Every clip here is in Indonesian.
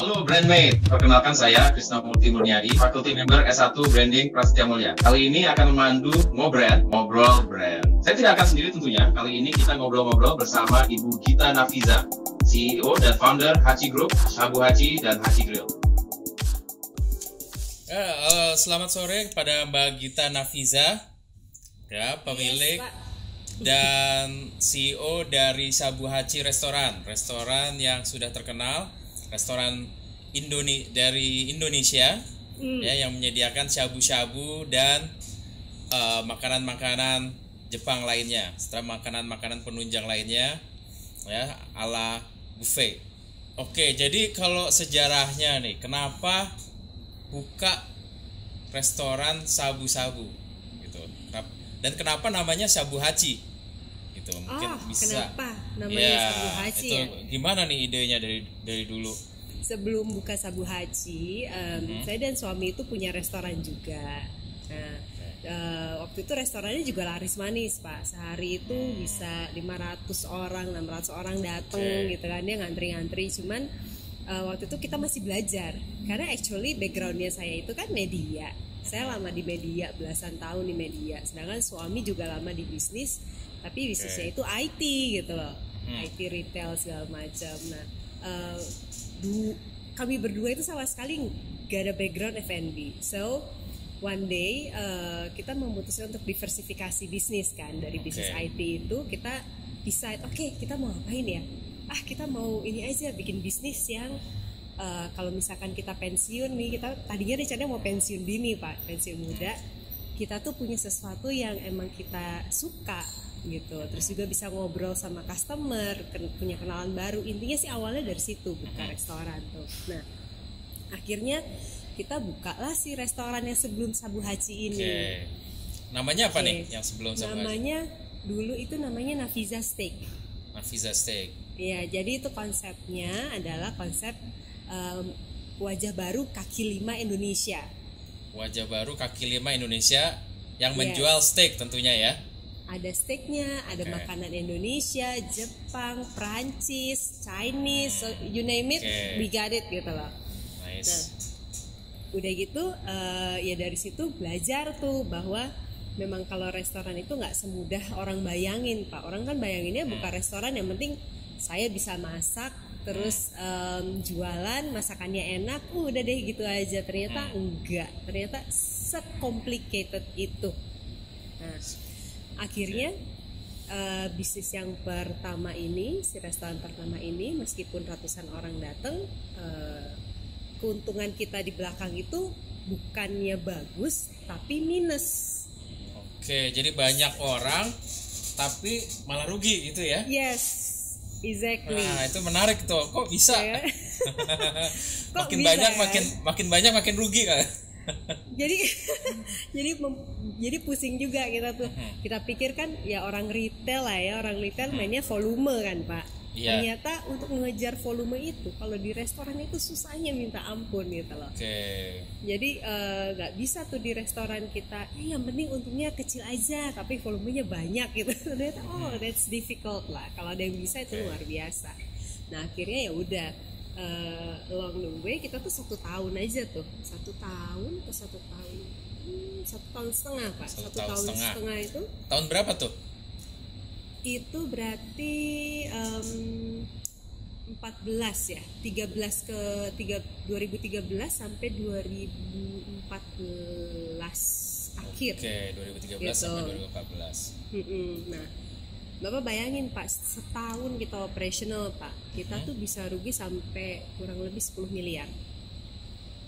Halo Brandmate, perkenalkan saya Krisna Murti Murniadi, Fakulti Member S1 Branding Prasetya Mulia. Kali ini akan memandu Ngobrol Brand. Saya tidak akan sendiri tentunya, kali ini kita ngobrol-ngobrol bersama Ibu Gita Nafiza, CEO dan Founder Hachi Group, Shabu Hachi dan Hachi Grill. Selamat sore kepada Mbak Gita Nafiza, ya, pemilik dan CEO dari Shabu Hachi Restoran yang sudah terkenal, restoran dari Indonesia, ya, yang menyediakan shabu-shabu dan makanan-makanan Jepang lainnya, setelah makanan-makanan penunjang lainnya, ya, ala buffet. Oke, jadi kalau sejarahnya nih, kenapa buka restoran shabu-shabu gitu, dan kenapa namanya Shabu Hachi gitu, mungkin bisa kenapa namanya Shabu Hachi itu ya? gimana nih idenya dari dulu? Sebelum buka Shabu Hachi, saya dan suami itu punya restoran juga. Nah, waktu itu restorannya juga laris manis, Pak. Sehari itu bisa 500 orang, 600 orang datang gitu kan, dia ngantri-ngantri. Cuman waktu itu kita masih belajar, karena actually backgroundnya saya itu kan media. Saya lama di media, belasan tahun di media. Sedangkan suami juga lama di bisnis, tapi bisnisnya itu IT gitu loh, IT retail segala macam. Nah, kami berdua itu sama sekali gak ada background F&B. So one day kita memutuskan untuk diversifikasi bisnis kan, dari bisnis IT itu kita decide, oke, kita mau ngapain ya? Kita mau ini aja, bikin bisnis yang kalau misalkan kita pensiun nih, kita tadinya rencananya mau pensiun dini, Pak, pensiun muda, kita tuh punya sesuatu yang emang kita suka gitu, terus juga bisa ngobrol sama customer, punya kenalan baru. Intinya sih awalnya dari situ, buka restoran tuh. Nah, akhirnya kita bukalah si restoran yang sebelum Shabu Hachi ini. Namanya apa nih yang sebelum Shabu Hachi? Namanya dulu itu namanya Nafiza Steak. Nafiza Steak. Ya, jadi itu konsepnya adalah konsep wajah baru kaki lima Indonesia. Wajah baru kaki lima Indonesia yang menjual steak tentunya ya. Ada steaknya, ada makanan Indonesia, Jepang, Prancis, Chinese, so you name it, we got it gitu loh. Nice. Nah, udah gitu ya dari situ belajar tuh bahwa memang kalau restoran itu nggak semudah orang bayangin, Pak. Orang kan bayanginnya buka restoran yang penting saya bisa masak, terus jualan, masakannya enak, udah deh gitu aja. Ternyata enggak, ternyata se-complicated itu. Nah, akhirnya bisnis yang pertama ini, si restoran pertama ini, meskipun ratusan orang datang, keuntungan kita di belakang itu bukannya bagus tapi minus. Oke, jadi banyak orang tapi malah rugi gitu ya? Yes, exactly. Nah, itu menarik tuh. Kok bisa? Kok makin bisa, banyak ya? makin banyak makin rugi kan? jadi pusing juga kita tuh. Kita pikir kan ya orang retail lah ya, orang retail mainnya volume kan, Pak. Ternyata untuk mengejar volume itu kalau di restoran itu susahnya minta ampun gitu loh. Jadi nggak bisa tuh di restoran kita, yang penting untungnya kecil aja tapi volumenya banyak gitu. Ternyata that's difficult lah. Kalau ada yang bisa itu luar biasa. Nah, akhirnya ya udah, along the way kita tuh 1 tahun aja tuh, 1 tahun atau 1 tahun, 1 tahun setengah, Pak. 1 tahun setengah itu. Tahun berapa tuh? Itu berarti 14 ya, 2013 sampai 2014 akhir. Oke, 2013 gitu. sampai 2014. Nah, Bapak bayangin, Pak, setahun kita operational, Pak, kita tuh bisa rugi sampai kurang lebih 10 miliar.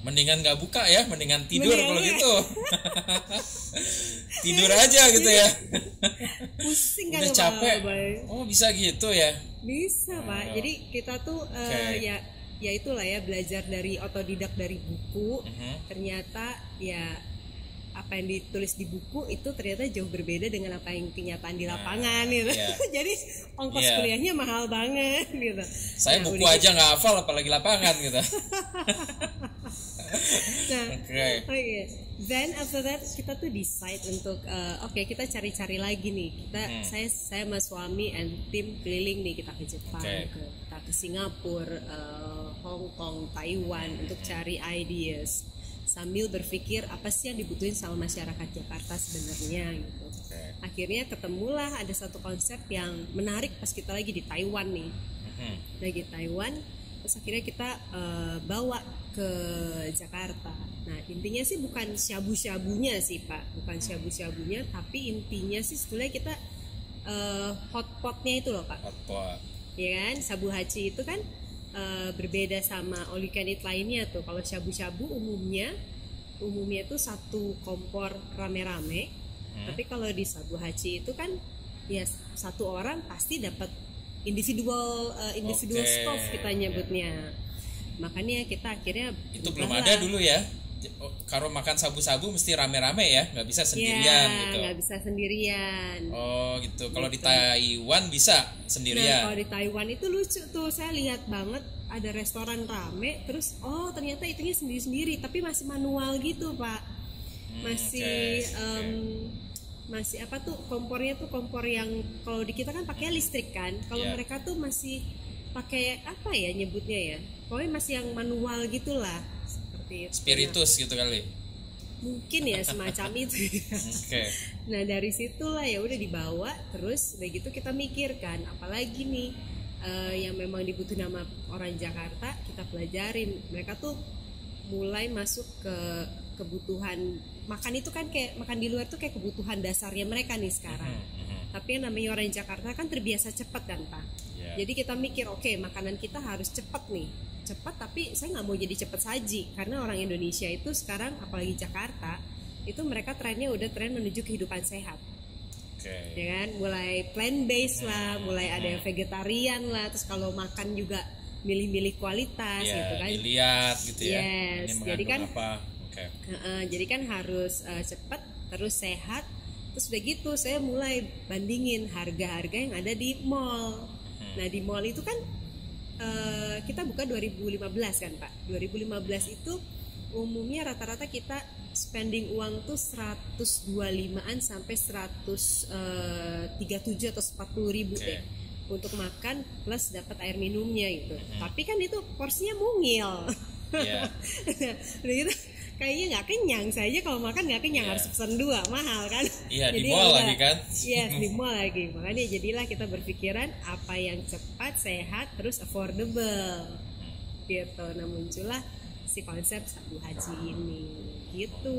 Mendingan nggak buka ya, mendingan tidur kalau gitu. Tidur aja gitu ya. Pusing kan, udah capek. Pak. Bisa gitu ya? Bisa, Pak. Jadi kita tuh ya itulah ya, belajar dari otodidak dari buku. Ternyata ya apa yang ditulis di buku itu ternyata jauh berbeda dengan apa yang kenyataan di lapangan gitu. Jadi ongkos kuliahnya mahal banget gitu. Saya buku aja nggak hafal apalagi lapangan gitu. Nah, then after that kita tuh decide untuk kita cari-cari lagi nih. Saya sama suami and tim keliling nih, kita ke Jepang, kita ke Singapura, Hong Kong, Taiwan untuk cari ideas sambil berpikir apa sih yang dibutuhin sama masyarakat Jakarta sebenarnya gitu. Akhirnya ketemulah ada satu konsep yang menarik pas kita lagi di Taiwan nih, lagi Taiwan, terus akhirnya kita bawa ke Jakarta. Nah intinya sih bukan syabu-syabunya sih Pak, bukan syabu-syabunya, tapi intinya sih sebenarnya kita hotpotnya itu loh Pak. Hotpot. Ya kan, sabu haci itu kan berbeda sama all you can eat lainnya tuh. Kalau syabu-syabu umumnya tuh satu kompor rame-rame. Tapi kalau di sabu haci itu kan ya satu orang pasti dapat individual stove kita nyebutnya. Makanya kita akhirnya itu belum ada dulu ya. Kalau makan sabu-sabu mesti rame-rame ya, nggak bisa sendirian gitu. Nggak bisa sendirian. Oh gitu. Kalau di Taiwan bisa sendirian. Nah kalau di Taiwan itu lucu tuh, saya lihat banget ada restoran rame, terus ternyata itunya sendiri-sendiri, tapi masih manual gitu Pak. Masih apa tuh kompornya tuh kompor yang kalau di kita kan pakai listrik kan, kalau mereka tuh masih pakai apa ya nyebutnya ya, pokoknya masih yang manual gitulah. Spiritus gitu kali, mungkin ya semacam itu. Nah dari situlah ya udah dibawa, terus udah gitu kita mikirkan apalagi nih yang memang dibutuhin sama orang Jakarta, kita pelajarin. Mereka tuh mulai masuk ke kebutuhan makan itu kan, kayak makan di luar tuh kayak kebutuhan dasarnya mereka nih sekarang. Tapi yang namanya orang Jakarta kan terbiasa cepat kan Pak. Jadi kita mikir makanan kita harus cepat nih, cepat, tapi saya nggak mau jadi cepat saji, karena orang Indonesia itu sekarang apalagi Jakarta itu mereka trennya udah tren menuju kehidupan sehat. Ya kan, mulai plant based lah, mulai ada yang vegetarian lah, terus kalau makan juga milih-milih kualitas gitu kan, dilihat gitu ya. Ini jadi kan jadi kan harus cepat terus sehat. Terus udah gitu saya mulai bandingin harga-harga yang ada di mall. Nah di mall itu kan kita buka 2015 kan Pak. 2015 itu umumnya rata-rata kita spending uang tuh 125-an sampai 137 atau 40 ribu deh untuk makan plus dapat air minumnya gitu. Tapi kan itu porsinya mungil. Udah gitu kayaknya nggak kenyang, saya aja kalau makan nggak kenyang, harus pesan 2, mahal kan. Jadi di mall lagi kan. Di mall lagi. Makanya jadilah kita berpikiran apa yang cepat, sehat, terus affordable gitu. Nah muncullah si konsep sabu haci ini gitu.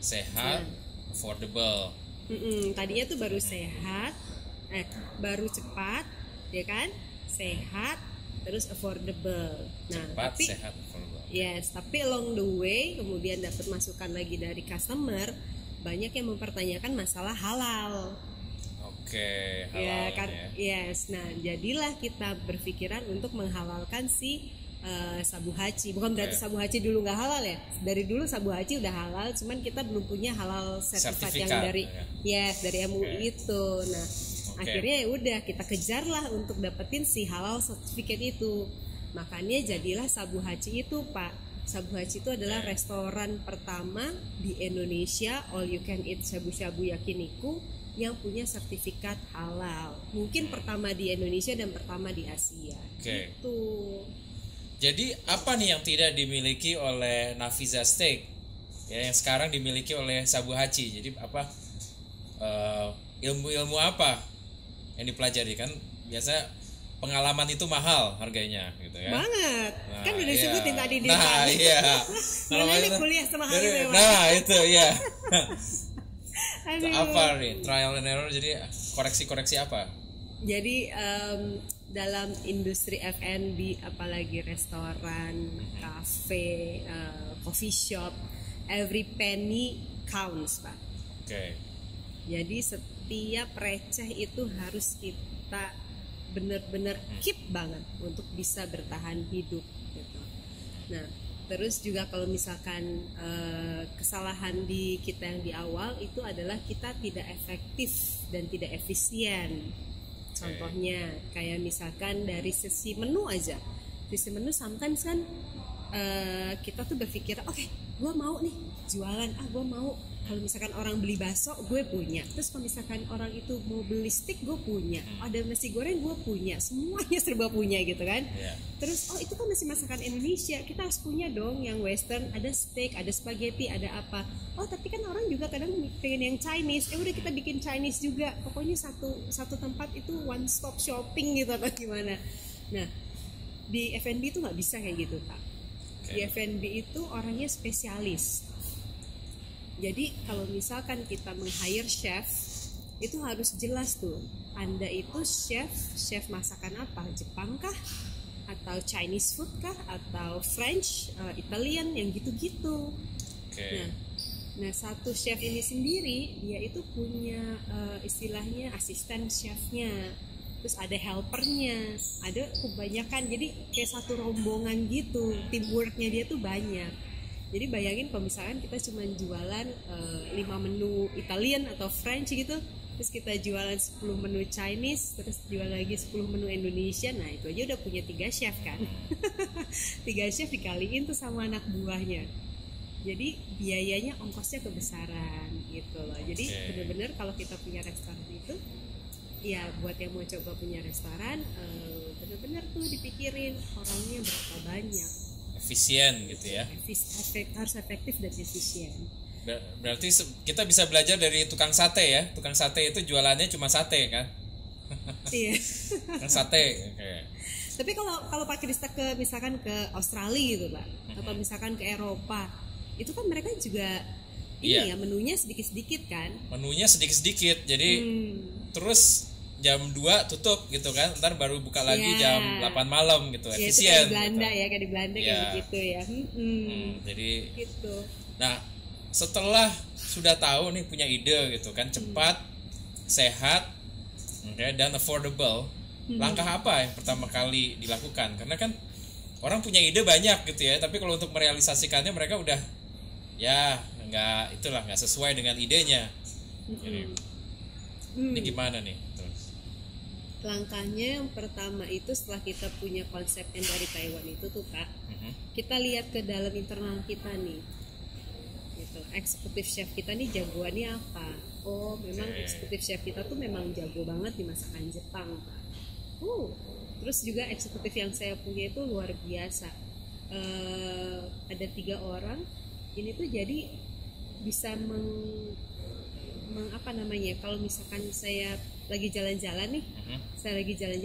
Sehat, affordable. Tadinya tuh baru sehat, baru cepat, ya kan, sehat, terus affordable. Nah cepat, tapi sehat, affordable. Tapi along the way kemudian dapat masukan lagi dari customer, banyak yang mempertanyakan masalah halal. Halal kan. Nah jadilah kita berpikiran untuk menghalalkan si sabu haci. Bukan berarti sabu haci dulu nggak halal ya. Dari dulu sabu haci udah halal, cuman kita belum punya halal sertifikat yang dari dari MUI itu. Nah akhirnya ya udah kita kejar lah untuk dapetin si halal sertifikat itu. Makanya jadilah sabu haci itu Pak. Sabu haci itu adalah restoran pertama di Indonesia all you can eat shabu-shabu yakiniku yang punya sertifikat halal. Mungkin pertama di Indonesia dan pertama di Asia. Gitu. Jadi apa nih yang tidak dimiliki oleh Nafiza Steak ya, yang sekarang dimiliki oleh sabu haci? Jadi apa ilmu-ilmu apa yang dipelajari? Kan biasa pengalaman itu mahal harganya gitu ya. Banget. Kan udah disebutin tadi di kuliah semahal itu. Itu ya. Apa nih trial and error, jadi koreksi-koreksi apa? Jadi dalam industri F&B apalagi restoran, cafe, coffee shop, every penny counts Pak. Jadi setiap receh itu harus kita benar-benar keep banget untuk bisa bertahan hidup gitu. Nah terus juga kalau misalkan kesalahan di kita yang di awal itu adalah kita tidak efektif dan tidak efisien. Contohnya kayak misalkan dari sisi menu aja, sisi menu sometimes kan kita tuh berpikir gue mau nih jualan, gue mau kalau misalkan orang beli bakso gue punya, terus kalau misalkan orang itu mau beli steak gue punya, ada nasi goreng gue punya, semuanya serba punya gitu kan. Terus itu kan masih masakan Indonesia, kita harus punya dong yang western, ada steak, ada spaghetti, ada apa. Tapi kan orang juga kadang pengen yang Chinese, udah kita bikin Chinese juga, pokoknya satu tempat itu one stop shopping gitu atau gimana. Nah di F&B itu nggak bisa kayak gitu Pak. Di F&B itu orangnya spesialis. Jadi kalau misalkan kita meng-hire chef, itu harus jelas tuh, Anda itu chef masakan apa? Jepang kah? Atau Chinese food kah? Atau French, Italian, yang gitu-gitu. Nah satu chef ini sendiri, dia itu punya istilahnya asisten chefnya, terus ada helpernya, ada kebanyakan, jadi kayak satu rombongan gitu, teamworknya dia tuh banyak. Jadi bayangin kalau misalkan kita cuma jualan 5 menu Italian atau French gitu, terus kita jualan 10 menu Chinese, terus jual lagi 10 menu Indonesia, nah itu aja udah punya 3 chef kan. 3 chef dikaliin tuh sama anak buahnya. Jadi biayanya, ongkosnya kebesaran gitu loh. Jadi benar-benar kalau kita punya restoran itu, ya buat yang mau coba punya restoran, benar-benar tuh dipikirin orangnya berapa banyak. Efisien gitu ya. Harus efektif dan efisien. Berarti kita bisa belajar dari tukang sate ya. Tukang sate itu jualannya cuma sate kan? Iya. Tukang sate. Tapi kalau Pak Krista misalkan ke Australia gitu Pak, atau misalkan ke Eropa, itu kan mereka juga ya menunya sedikit-sedikit kan? Menunya sedikit-sedikit. Jadi terus jam 2 tutup gitu kan, ntar baru buka lagi jam 8 malam gitu, efisien. Kayak di Belanda gitu. Kayak di Belanda kayak gitu ya. Jadi gitu. Nah setelah sudah tahu nih, punya ide gitu kan, cepat, sehat, dan affordable, langkah apa yang pertama kali dilakukan? Karena kan orang punya ide banyak gitu ya, tapi kalau untuk merealisasikannya mereka udah nggak sesuai dengan idenya. Ini gimana nih? Langkahnya yang pertama itu setelah kita punya konsep yang dari Taiwan itu tuh Kak, kita lihat ke dalam internal kita nih gitu. Eksekutif chef kita nih jagoannya apa? Memang eksekutif chef kita tuh memang jago banget di masakan Jepang Kak. Terus juga eksekutif yang saya punya itu luar biasa. Ada 3 orang ini tuh jadi bisa kalau misalkan saya lagi jalan-jalan nih,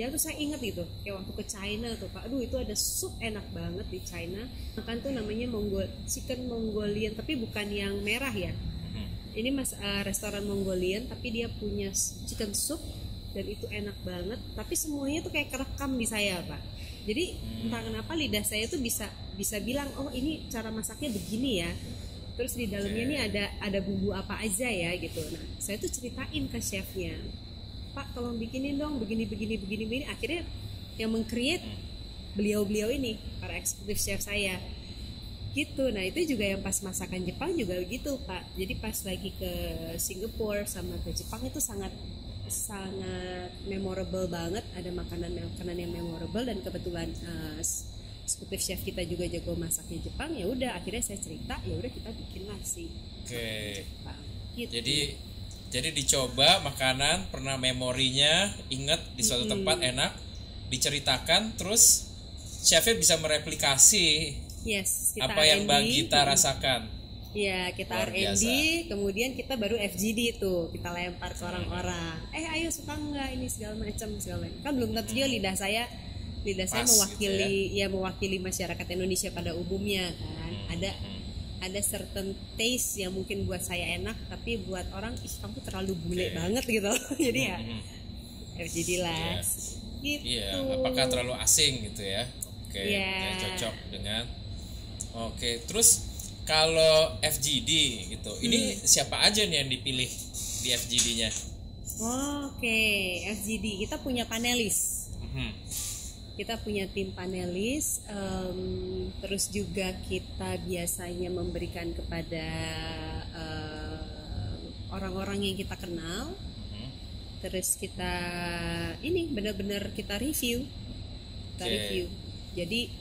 tuh saya ingat gitu, kayak waktu ke China tuh Pak, itu ada sup enak banget di China, makan tuh namanya chicken Mongolian, tapi bukan yang merah ya, ini restoran Mongolian, tapi dia punya chicken soup dan itu enak banget, tapi semuanya tuh kayak kerekam di saya Pak. Jadi entah kenapa lidah saya tuh bisa bilang, ini cara masaknya begini ya. Terus di dalamnya ini ada bumbu apa aja ya gitu. Nah, saya tuh ceritain ke chefnya, Pak tolong bikinin dong begini. Akhirnya yang meng-create beliau ini, para eksekutif chef saya gitu. Nah itu juga yang pas masakan Jepang juga gitu Pak. Jadi pas lagi ke Singapura sama ke Jepang itu sangat memorable banget. Ada makanan yang memorable, dan kebetulan eksekutif chef kita juga jago masaknya Jepang. Ya udah akhirnya saya cerita, ya udah kita bikin nasi. Gitu. Jadi dicoba makanan, pernah memorinya, ingat di suatu tempat enak, diceritakan, terus chefnya bisa mereplikasi apa yang kita rasakan. Ya, kita R&D, kemudian kita baru FGD tuh, kita lempar ke orang-orang. Ayo suka nggak ini segala macam. Kan belum tentu dia lidah saya mewakili gitu ya. Mewakili masyarakat Indonesia pada umumnya kan. Ada certain taste yang mungkin buat saya enak, tapi buat orang kamu terlalu bule banget gitu. Jadi ya FGD lah. Gitu. Apakah terlalu asing gitu ya? Cocok dengan. Terus kalau FGD gitu, ini siapa aja nih yang dipilih di FGD-nya? FGD kita punya panelis. Kita punya tim panelis, terus juga kita biasanya memberikan kepada orang-orang yang kita kenal. Terus kita ini benar-benar kita review. Jadi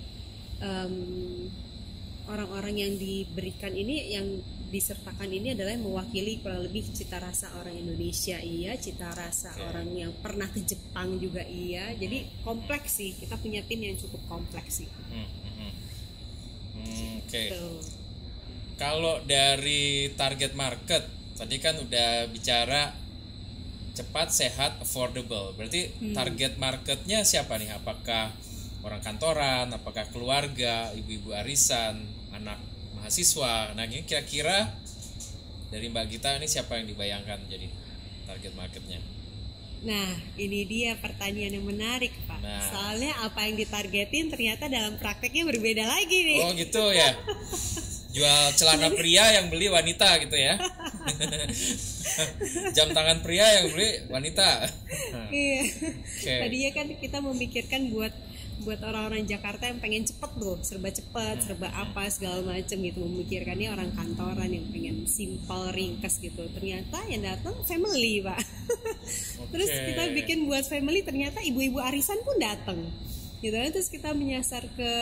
orang-orang yang diberikan ini, yang disertakan ini adalah yang mewakili kurang lebih cita rasa orang Indonesia, iya, cita rasa orang yang pernah ke Jepang juga, iya. Jadi kompleks sih, kita punya tim yang cukup kompleks sih. Oke. Kalau dari target market tadi kan udah bicara cepat, sehat, affordable. Berarti target marketnya siapa nih? Apakah orang kantoran, apakah keluarga, ibu-ibu arisan, anak mahasiswa? Nah, ini kira-kira dari Mbak Gita ini siapa yang dibayangkan jadi target marketnya? Nah, ini dia pertanyaan yang menarik, Pak. Nah. Soalnya apa yang ditargetin ternyata dalam prakteknya berbeda lagi nih. Oh gitu ya. Jual celana pria yang beli wanita gitu ya. Jam tangan pria yang beli wanita. Iya. Tadinya kan kita memikirkan buat orang-orang Jakarta yang pengen cepet tuh, serba cepet, serba apa segala macem gitu, memikirkannya orang kantoran yang pengen simple, ringkas gitu. Ternyata yang datang family, Pak. Terus kita bikin buat family, ternyata ibu-ibu arisan pun datang gitu. Terus kita menyasar ke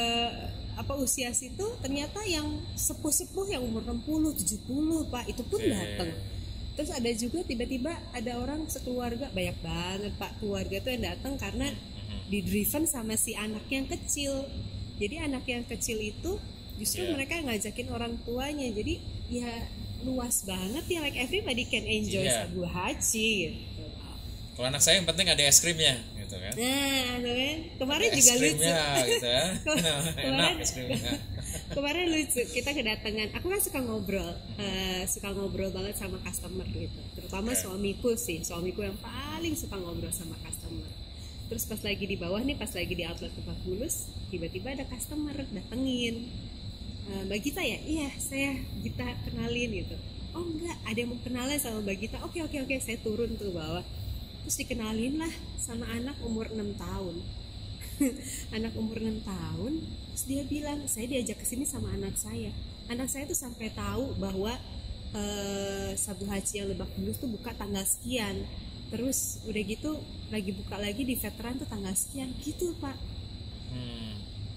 usia situ, ternyata yang sepuh-sepuh yang umur 60, 70, Pak, itu pun datang. Terus ada juga tiba-tiba ada orang sekeluarga, banyak banget, Pak, keluarga tuh yang datang karena di-driven sama si anak yang kecil. Jadi anak yang kecil itu justru mereka ngajakin orang tuanya. Jadi ya luas banget ya, like everybody can enjoy Sabu Hachi gitu. Kalau anak saya yang penting ada es krimnya gitu kan. Nah, kan kemarin ada juga lucu gitu ya. Enak es krimnya. Kemarin lucu, kita kedatangan, aku kan suka ngobrol banget sama customer gitu. Terutama suamiku yang paling suka ngobrol sama customer. Terus pas lagi di bawah nih, pas lagi di outlet Lebak Bulus, tiba-tiba ada customer datengin, Mbak Gita ya? Iya, saya Gita, kenalin gitu. Oh enggak, ada yang mau kenalan sama Mbak Gita. Oke, saya turun tuh bawah. Terus dikenalin lah sama anak umur 6 tahun. Anak umur 6 tahun, terus dia bilang, saya diajak ke sini sama anak saya. Anak saya tuh sampai tahu bahwa Sabu Hachi yang Lebak Bulus tuh buka tanggal sekian. Terus udah gitu lagi buka lagi di veteran tuh tanggal sekian gitu, Pak.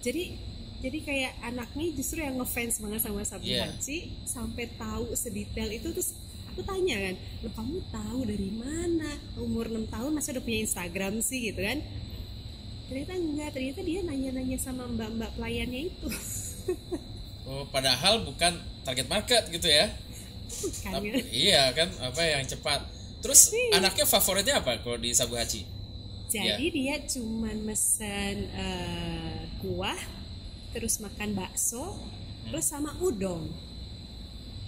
Jadi kayak anaknya justru yang ngefans banget sama Sabu Hachi, sampai tahu sedetail itu. Terus aku tanya kan, lo kamu tahu dari mana? Umur 6 tahun masa udah punya Instagram sih gitu kan? Ternyata enggak, ternyata dia nanya-nanya sama mbak-mbak pelayannya itu. Oh, padahal bukan target market gitu ya? Bukan. Tapi, iya kan, apa yang cepat. Terus anaknya favoritnya apa kalau di Sabu Hachi? Jadi dia cuman mesen kuah, terus makan bakso, terus sama udon.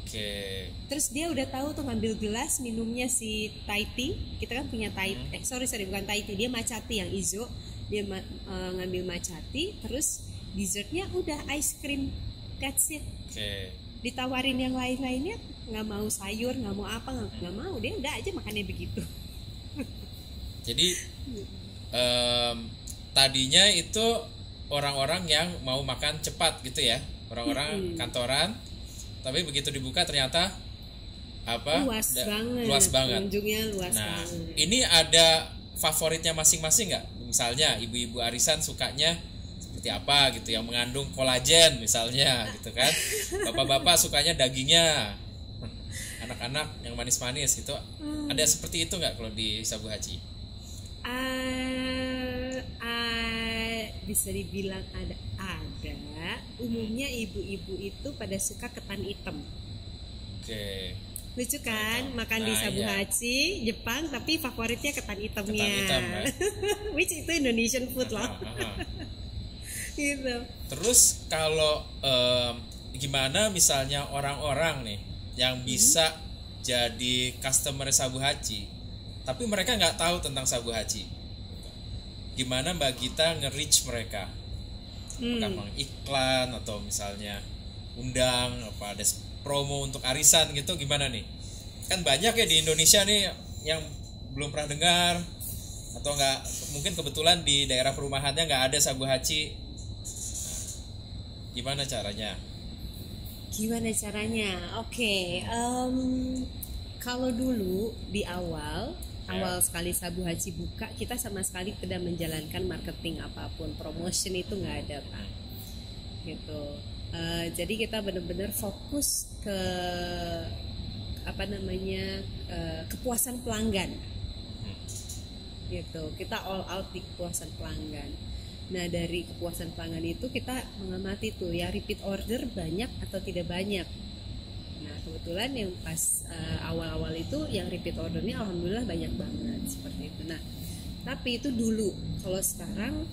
Oke. Terus dia udah tahu tuh ngambil gelas minumnya si Thai tea. Kita kan punya Thai, bukan Thai tea, dia matcha tea yang izo. Dia ngambil matcha tea, terus dessertnya udah ice cream. That's it. Ditawarin yang lain-lainnya, nggak mau sayur, nggak mau apa, nggak mau, dia udah aja makannya begitu. Jadi tadinya itu orang-orang yang mau makan cepat gitu ya, orang-orang kantoran, tapi begitu dibuka ternyata luas banget. Pengunjungnya luas banget. Ini ada favoritnya masing-masing nggak? Misalnya ibu-ibu arisan sukanya seperti apa gitu, yang mengandung kolagen misalnya gitu kan. Bapak-bapak sukanya dagingnya, anak-anak yang manis-manis gitu. Ada seperti itu nggak kalau di Sabu Hachi? Bisa dibilang ada. Umumnya ibu-ibu itu pada suka ketan hitam. Lucu kan, makan di Sabu Hachi Jepang tapi favoritnya ketan hitamnya. Which itu Indonesian food loh. Gitu. Terus kalau gimana misalnya orang-orang nih yang bisa jadi customer Sabu Hachi tapi mereka nggak tahu tentang Sabu Hachi, gimana Mbak Gita nge-reach mereka? Apakah iklan atau misalnya undang apa, ada promo untuk arisan gitu, gimana nih? Kan banyak ya di Indonesia nih yang belum pernah dengar, atau nggak, mungkin kebetulan di daerah perumahannya nggak ada Sabu Hachi. Gimana caranya? Oke, kalau dulu di awal sekali Sabu Hachi buka, kita sama sekali tidak menjalankan marketing apapun, promotion itu nggak ada, Pak. Gitu. Jadi kita benar-benar fokus ke kepuasan pelanggan gitu. Kita all out di kepuasan pelanggan. Nah dari kepuasan pelanggan itu kita mengamati tuh ya repeat order banyak atau tidak banyak. Nah kebetulan yang pas awal-awal itu yang repeat ordernya alhamdulillah banyak banget seperti itu. Nah tapi itu dulu. Kalau sekarang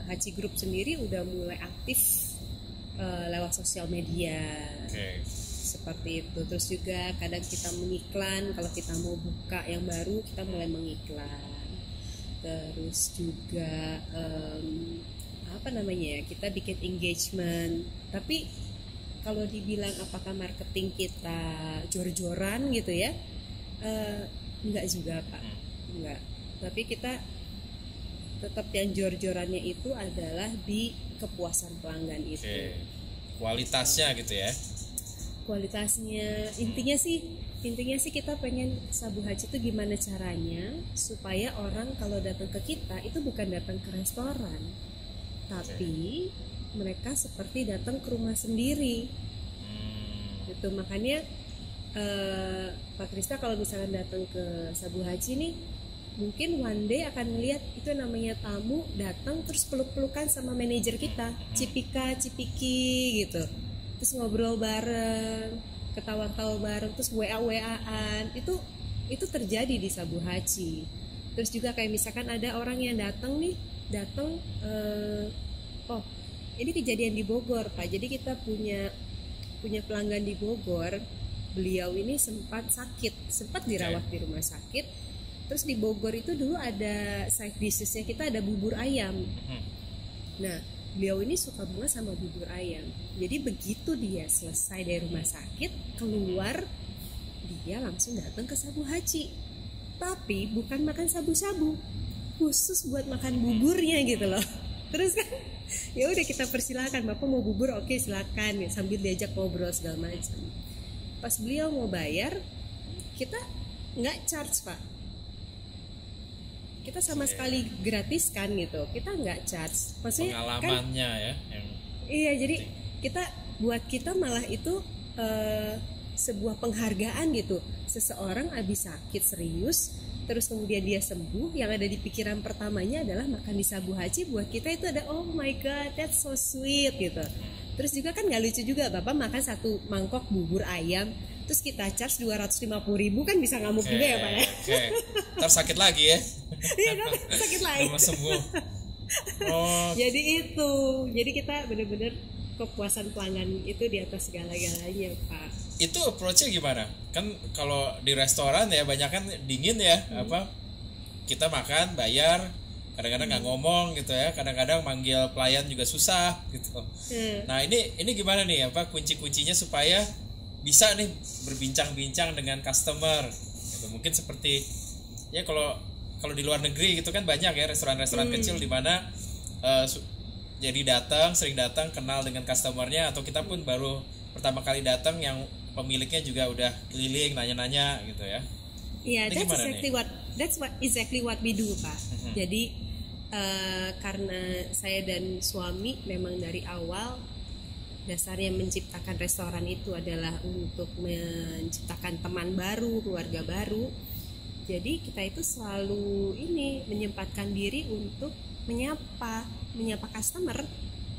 Haji Group sendiri udah mulai aktif lewat sosial media. Seperti itu. Terus juga kadang kita mengiklan, kalau kita mau buka yang baru kita mulai mengiklan. Terus juga kita bikin engagement. Tapi kalau dibilang apakah marketing kita jor-joran gitu ya, enggak juga Pak, enggak. Tapi kita tetap yang jor-jorannya itu adalah di kepuasan pelanggan itu. Kualitasnya gitu ya. Kualitasnya intinya sih kita pengen Sabu Haji itu gimana caranya supaya orang kalau datang ke kita itu bukan datang ke restoran, tapi mereka seperti datang ke rumah sendiri. Itu makanya Pak Krista kalau misalkan datang ke Sabu Haji nih, mungkin one day akan melihat itu namanya tamu datang terus peluk-pelukan sama manajer kita, cipika-cipiki gitu. Terus ngobrol bareng, ketawa-tawa bareng, terus WA-WA-an. Itu terjadi di Sabu Haji. Terus juga kayak misalkan ada orang yang datang ini kejadian di Bogor Pak. Jadi kita punya pelanggan di Bogor. Beliau ini sempat dirawat di rumah sakit. Terus di Bogor itu dulu ada side businessnya kita, ada bubur ayam. Nah beliau ini suka banget sama bubur ayam. Jadi begitu dia selesai dari rumah sakit keluar, dia langsung datang ke Sabu Haji. Tapi bukan makan sabu-sabu, khusus buat makan buburnya gitu loh. Terus kan ya udah kita persilakan, Bapak mau bubur, oke silakan ya, sambil diajak ngobrol segala macam. Pas beliau mau bayar, kita nggak charge Pak. Kita sama sekali gratis kan gitu, kita nggak charge. Maksudnya pengalamannya kan, ya iya, jadi buat kita malah itu sebuah penghargaan gitu. Seseorang habis sakit serius terus kemudian dia sembuh, yang ada di pikiran pertamanya adalah makan di Sabu Haji. Buat kita itu ada oh my god, that's so sweet gitu. Terus juga kan nggak lucu juga Bapak makan satu mangkok bubur ayam terus kita charge 250.000, kan bisa ngamuk juga ya Pak ya. Ntar sakit lagi ya. Iya kan, sakit lagi. Belum sembuh. Jadi kita benar-benar kepuasan pelanggan itu di atas segala-galanya Pak. Itu approach-nya gimana? Kan kalau di restoran ya banyak kan dingin ya, kita makan bayar, kadang-kadang nggak ngomong gitu ya, kadang-kadang manggil pelayan juga susah gitu. Nah ini gimana nih kunci-kuncinya supaya bisa nih berbincang-bincang dengan customer gitu. Mungkin seperti ya kalau di luar negeri gitu kan banyak ya restoran-restoran kecil di mana jadi sering datang kenal dengan customernya, atau kita pun baru pertama kali datang yang pemiliknya juga udah keliling nanya-nanya gitu ya. Iya, that's exactly what we do Pak. Jadi karena saya dan suami memang dari awal dasarnya menciptakan restoran itu adalah untuk menciptakan teman baru, keluarga baru. Jadi kita itu selalu menyempatkan diri untuk menyapa customer.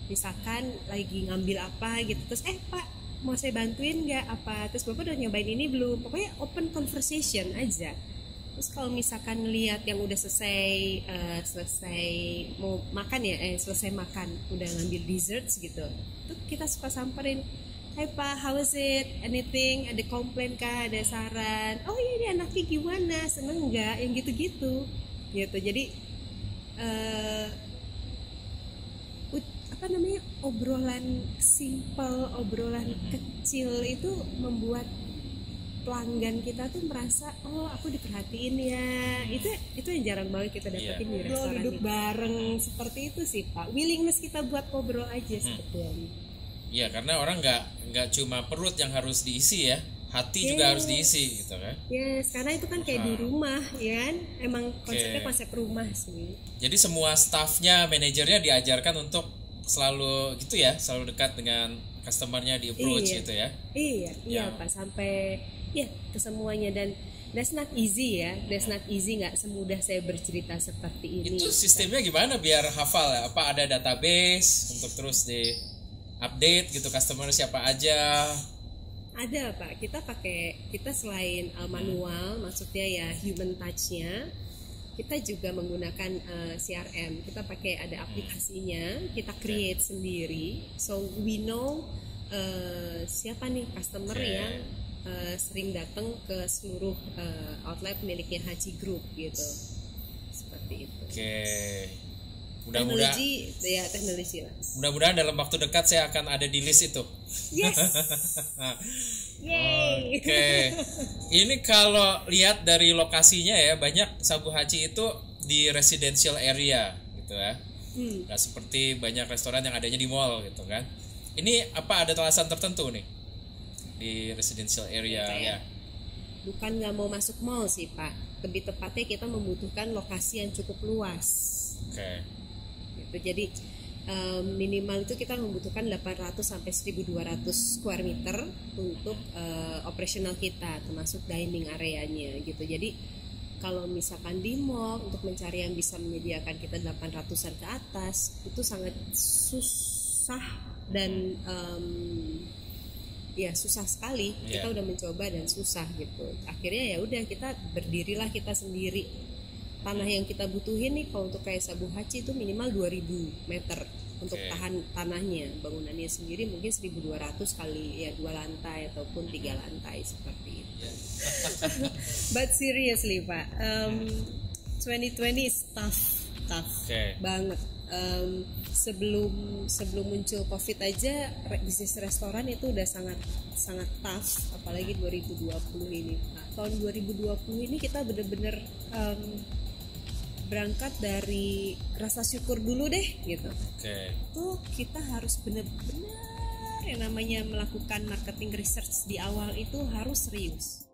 Misalkan lagi ngambil apa gitu, terus Pak mau saya bantuin nggak apa? Terus Bapak udah nyobain ini belum? Pokoknya open conversation aja. Terus kalau misalkan lihat yang udah selesai mau makan ya, selesai makan udah ngambil desserts gitu, tuh kita suka samperin, "Hai Pak, how is it? Anything? Ada komplain kah? Ada saran? Oh iya, ini anaknya gimana? Seneng nggak?" Yang gitu-gitu. Jadi obrolan simple, obrolan kecil itu membuat pelanggan kita tuh merasa oh aku diperhatiin ya. Itu yang jarang banget kita dapetin di restoran. Duduk bareng seperti itu sih Pak. Willingness kita buat ngobrol aja sebetulnya. Iya, karena orang nggak cuma perut yang harus diisi ya, hati juga harus diisi gitu kan. Yes, karena itu kan kayak di rumah ya kan. Emang konsepnya konsep rumah sih. Jadi semua staffnya, manajernya diajarkan untuk selalu gitu ya, selalu dekat dengan customernya di approach gitu ya. Iya Pak, sampai ya ke semuanya. Dan that's not easy ya, nggak semudah saya bercerita seperti ini. Itu sistemnya gimana biar hafal ya? Apa ada database untuk terus di update gitu customer siapa aja? Ada Pak, kita selain manual, maksudnya ya human touch-nya, kita juga menggunakan CRM. Kita pakai ada aplikasinya, kita create sendiri, so we know siapa nih customer yang sering datang ke seluruh outlet miliknya Haji Group gitu, seperti itu. Teknologi lah. Mudah-mudahan dalam waktu dekat saya akan ada di list itu. Yes. Yay. Ini kalau lihat dari lokasinya ya, banyak Sabu Haji itu di residential area gitu ya. Nggak seperti banyak restoran yang adanya di mall gitu kan. Ini apa ada alasan tertentu nih di residential area ya? Bukan nggak mau masuk mall sih Pak. Lebih tepatnya kita membutuhkan lokasi yang cukup luas. Gitu. Jadi minimal itu kita membutuhkan 800 sampai 1200 square meter untuk operasional kita, termasuk dining areanya gitu. Jadi kalau misalkan di mall untuk mencari yang bisa menyediakan kita 800-an ke atas itu sangat susah dan susah sekali. Kita udah mencoba dan susah gitu. Akhirnya ya udah kita berdirilah kita sendiri. Tanah yang kita butuhin nih kalau untuk kayak Sabu Haji itu minimal 2000 meter untuk tahan tanahnya. Bangunannya sendiri mungkin 1200 kali ya 2 lantai ataupun 3 lantai seperti itu. But seriously Pak, 2020 is tough banget. Sebelum muncul COVID aja bisnis restoran itu udah sangat tough, apalagi 2020 ini. Tahun 2020 ini kita bener-bener berangkat dari rasa syukur dulu deh gitu. Tuh kita harus benar-benar yang namanya melakukan marketing research di awal itu harus serius.